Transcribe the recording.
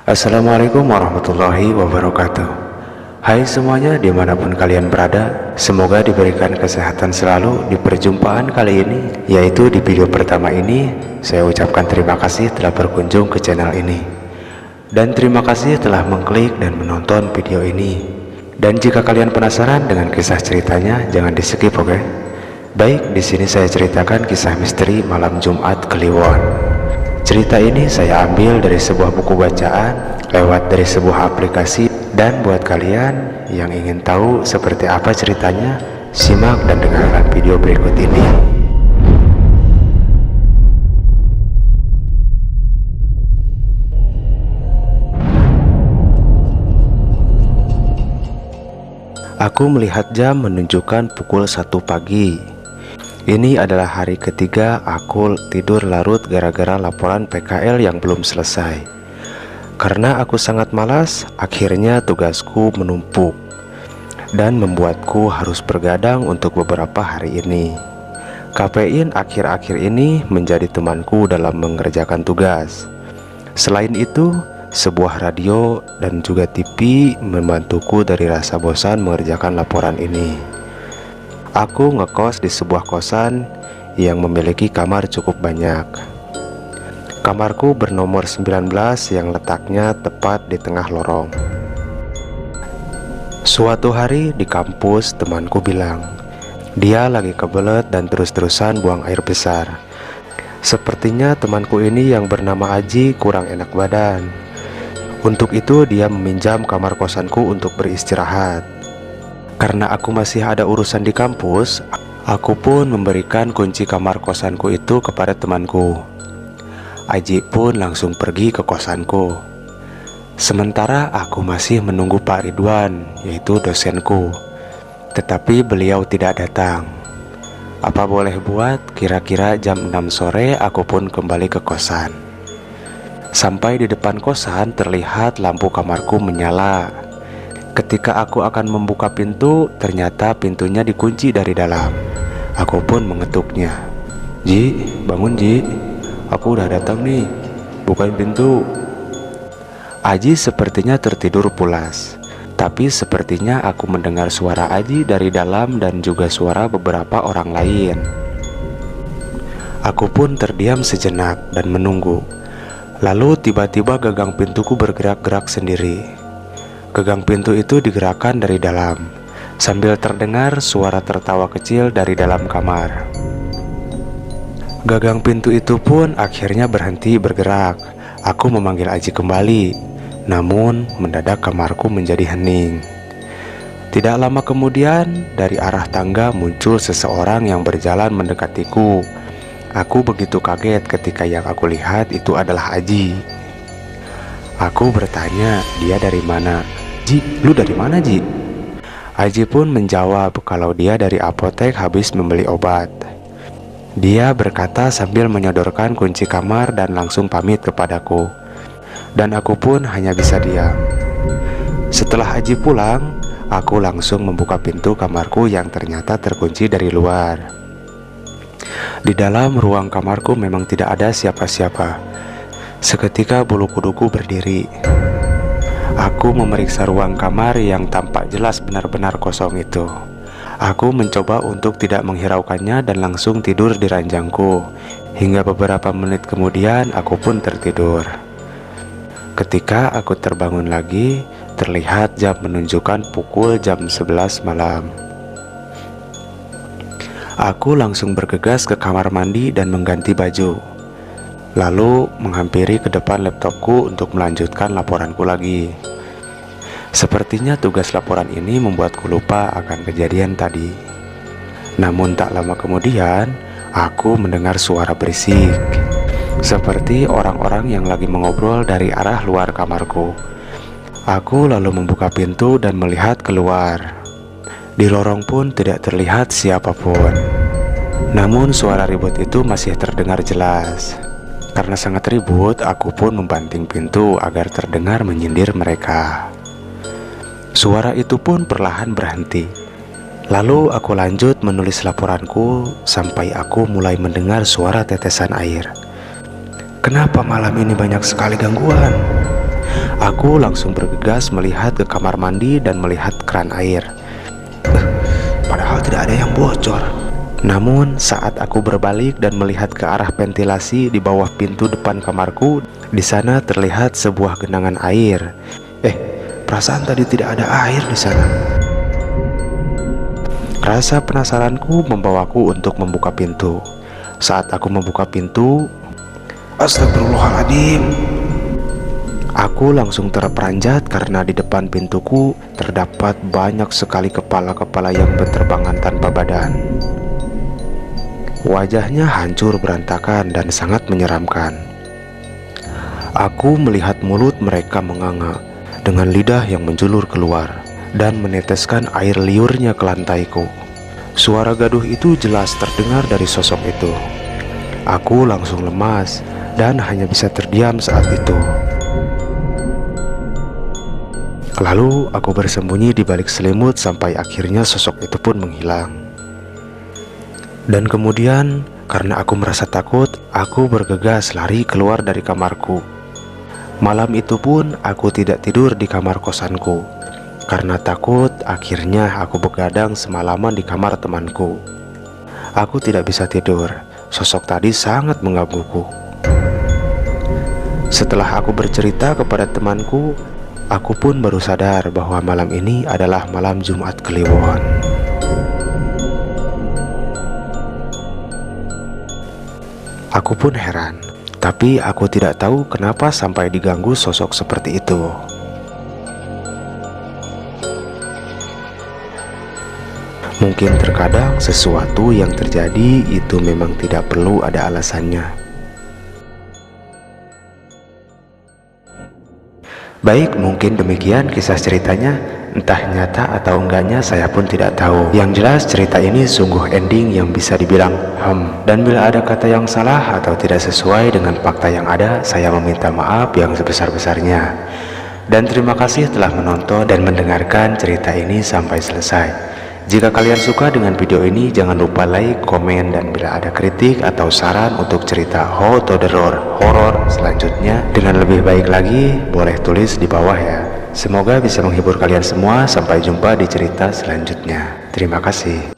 Assalamualaikum warahmatullahi wabarakatuh. Hai semuanya dimanapun kalian berada, semoga diberikan kesehatan selalu di perjumpaan kali ini. Yaitu di video pertama ini, saya ucapkan terima kasih telah berkunjung ke channel ini. Dan terima kasih telah mengklik dan menonton video ini. Dan jika kalian penasaran dengan kisah ceritanya, jangan di skip, oke? Baik, di sini saya ceritakan kisah misteri malam Jumat Kliwon. Cerita ini saya ambil dari sebuah buku bacaan lewat dari sebuah aplikasi, dan buat kalian yang ingin tahu seperti apa ceritanya, simak dan dengarkan video berikut ini. Aku melihat jam menunjukkan pukul 1 pagi. Ini adalah hari ketiga aku tidur larut gara-gara laporan PKL yang belum selesai. Karena aku sangat malas, akhirnya tugasku menumpuk dan membuatku harus bergadang untuk beberapa hari ini. Kafein akhir-akhir ini menjadi temanku dalam mengerjakan tugas. Selain itu, sebuah radio dan juga TV membantuku dari rasa bosan mengerjakan laporan ini. Aku ngekos di sebuah kosan yang memiliki kamar cukup banyak. Kamarku bernomor 19 yang letaknya tepat di tengah lorong. Suatu hari di kampus, temanku bilang dia lagi kebelet dan terus-terusan buang air besar. Sepertinya temanku ini yang bernama Aji kurang enak badan. Untuk itu dia meminjam kamar kosanku untuk beristirahat. Karena aku masih ada urusan di kampus, aku pun memberikan kunci kamar kosanku itu kepada temanku. Aji pun langsung pergi ke kosanku. Sementara aku masih menunggu Pak Ridwan, yaitu dosenku. Tetapi beliau tidak datang. Apa boleh buat, kira-kira jam 6 sore aku pun kembali ke kosan. Sampai di depan kosan terlihat lampu kamarku menyala. Ketika aku akan membuka pintu, ternyata pintunya dikunci dari dalam. Aku pun mengetuknya. Ji, bangun Ji, aku udah datang nih, bukain pintu. Aji sepertinya tertidur pulas. Tapi sepertinya aku mendengar suara Aji dari dalam dan juga suara beberapa orang lain. Aku pun terdiam sejenak dan menunggu. Lalu tiba-tiba gagang pintuku bergerak-gerak sendiri. Gagang pintu itu digerakkan dari dalam, sambil terdengar suara tertawa kecil dari dalam kamar. Gagang pintu itu pun akhirnya berhenti bergerak. Aku memanggil Aji kembali, namun mendadak kamarku menjadi hening. Tidak lama kemudian, dari arah tangga muncul seseorang yang berjalan mendekatiku. Aku begitu kaget ketika yang aku lihat itu adalah Aji. Aku bertanya, dia dari mana? Ji, lu dari mana Ji? Aji pun menjawab kalau dia dari apotek habis membeli obat. Dia berkata sambil menyodorkan kunci kamar dan langsung pamit kepadaku. Dan aku pun hanya bisa diam. Setelah Aji pulang, aku langsung membuka pintu kamarku yang ternyata terkunci dari luar. Di dalam ruang kamarku memang tidak ada siapa-siapa. Seketika bulu kuduku berdiri. Aku memeriksa ruang kamar yang tampak jelas benar-benar kosong itu. Aku mencoba untuk tidak menghiraukannya dan langsung tidur di ranjangku. Hingga beberapa menit kemudian aku pun tertidur. Ketika aku terbangun lagi, terlihat jam menunjukkan pukul jam 11 malam. Aku langsung bergegas ke kamar mandi dan mengganti baju. Lalu menghampiri ke depan laptopku untuk melanjutkan laporanku lagi. Sepertinya tugas laporan ini membuatku lupa akan kejadian tadi. Namun tak lama kemudian, aku mendengar suara berisik, seperti orang-orang yang lagi mengobrol dari arah luar kamarku. Aku lalu membuka pintu dan melihat keluar. Di lorong pun tidak terlihat siapapun. Namun suara ribut itu masih terdengar jelas. Karena sangat ribut, aku pun membanting pintu agar terdengar menyindir mereka. Suara itu pun perlahan berhenti. Lalu aku lanjut menulis laporanku sampai aku mulai mendengar suara tetesan air. Kenapa malam ini banyak sekali gangguan? Aku langsung bergegas melihat ke kamar mandi dan melihat keran air. Padahal tidak ada yang bocor. Namun saat aku berbalik dan melihat ke arah ventilasi di bawah pintu depan kamarku, di sana terlihat sebuah genangan air. Perasaan tadi tidak ada air di sana. Rasa penasaranku membawaku untuk membuka pintu. Saat aku membuka pintu, astagfirullahaladzim, aku langsung terperanjat karena di depan pintuku terdapat banyak sekali kepala-kepala yang berterbangan tanpa badan. Wajahnya hancur berantakan dan sangat menyeramkan. Aku melihat mulut mereka menganga dengan lidah yang menjulur keluar dan meneteskan air liurnya ke lantaiku. Suara gaduh itu jelas terdengar dari sosok itu. Aku langsung lemas dan hanya bisa terdiam saat itu. Lalu aku bersembunyi di balik selimut sampai akhirnya sosok itu pun menghilang. Dan kemudian karena aku merasa takut, aku bergegas lari keluar dari kamarku. Malam itu pun aku tidak tidur di kamar kosanku. Karena takut, akhirnya aku begadang semalaman di kamar temanku. Aku tidak bisa tidur, sosok tadi sangat menggangguku. Setelah aku bercerita kepada temanku, aku pun baru sadar bahwa malam ini adalah malam Jumat Kliwon. Aku pun heran, tapi aku tidak tahu kenapa sampai diganggu sosok seperti itu. Mungkin terkadang sesuatu yang terjadi itu memang tidak perlu ada alasannya. Baik, mungkin demikian kisah ceritanya. Entah nyata atau enggaknya saya pun tidak tahu. Yang jelas cerita ini sungguh ending yang bisa dibilang dan bila ada kata yang salah atau tidak sesuai dengan fakta yang ada, saya meminta maaf yang sebesar-besarnya. Dan terima kasih telah menonton dan mendengarkan cerita ini sampai selesai. Jika kalian suka dengan video ini, jangan lupa like, komen, dan bila ada kritik atau saran untuk cerita How to Horror selanjutnya dengan lebih baik lagi, boleh tulis di bawah ya. Semoga bisa menghibur kalian semua. Sampai jumpa di cerita selanjutnya. Terima kasih.